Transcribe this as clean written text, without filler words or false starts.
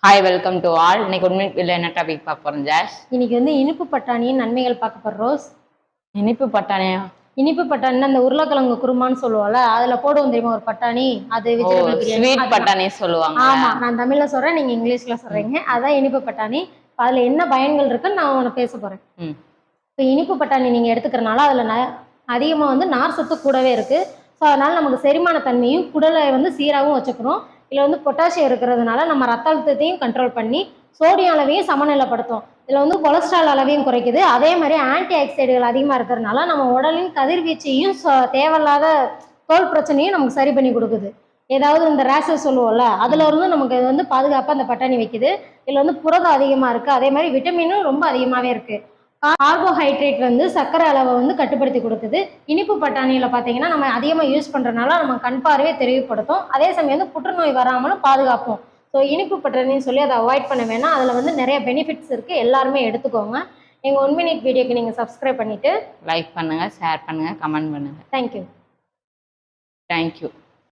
Hi welcome to all. இன்னைக்கு உண்மையில் என்ன டாபிக் பார்க்க போறோம் ஜாஸ்? இன்னைக்கு வந்து இனிப்பு பட்டாணியின் நன்மைகள் பார்க்க போறோம் ரோஸ். இனிப்பு பட்டாணியா? இனிப்பு பட்டாணி அந்த உருளைக்கிழங்கு குருமான்னு சொல்லுவோம்ல, அதுல போடுவோம் தெரியுமா ஒரு பட்டாணி, அது வெஜிடபிள் பிரியாணி. ஸ்வீட் பட்டாணி சொல்லுவாங்க. ஆமா, நான் தமிழ்ல சொல்றேன், நீங்க இங்கிலீஷ்ல சொல்றீங்க. அதான் இனிப்பு பட்டாணி. அதுல என்ன பயன்கள் இருக்குன்னு நான் உனக்கு பேச போறேன். இப்போ இனிப்பு பட்டாணி நீங்க எடுத்துக்கிறனால அதுல அதிகமா வந்து நார் சத்து கூடவே இருக்கு. ஸோ அதனால நமக்கு செரிமான தன்மையும் குடலை வந்து சீராகவும் வச்சுக்கணும். இதில் வந்து பொட்டாசியம் இருக்கிறதுனால நம்ம ரத்த அழுத்தத்தையும் கண்ட்ரோல் பண்ணி சோடியம் அளவையும் சமநிலைப்படுத்தும். இதில் வந்து கொலஸ்ட்ரால் அளவையும் குறைக்குது. அதே மாதிரி ஆன்டி ஆக்சைடுகள் அதிகமாக இருக்கிறதுனால நம்ம உடலின் கதிர்வீச்சையும் தேவையில்லாத தோல் பிரச்சனையும் நமக்கு சரி பண்ணி கொடுக்குது. ஏதாவது இந்த ரேஷஸ் சொல்லுவோம்ல, அதுல இருந்து நமக்கு இது வந்து பாதுகாப்பாக அந்த பட்டாணி வைக்குது. இதில் வந்து புரதம் அதிகமாக இருக்குது. அதே மாதிரி விட்டமினும் ரொம்ப அதிகமாகவே இருக்குது. கார்போஹைட்ரேட் வந்து சர்க்கரை அளவை வந்து கட்டுப்படுத்தி கொடுக்குது. இனிப்பு பட்டாணியில் பார்த்தீங்கன்னா நம்ம அதிகமாக யூஸ் பண்ணுறதுனால நம்ம கண் பார்வையை தெளிவுபடுத்தும். அதே சமயம் வந்து புற்றுநோய் வராமலும் பாதுகாப்போம். ஸோ இனிப்பு பட்டாணின்னு சொல்லி அதை அவாய்ட் பண்ண வேணாம். அதில் வந்து நிறைய பெனிஃபிட்ஸ் இருக்குது. எல்லாருமே எடுத்துக்கோங்க. எங்கள் 1 மினிட் வீடியோக்கு நீங்கள் சப்ஸ்கிரைப் பண்ணிவிட்டு லைக் பண்ணுங்கள், ஷேர் பண்ணுங்கள், கமெண்ட் பண்ணுங்கள். தேங்க்யூ.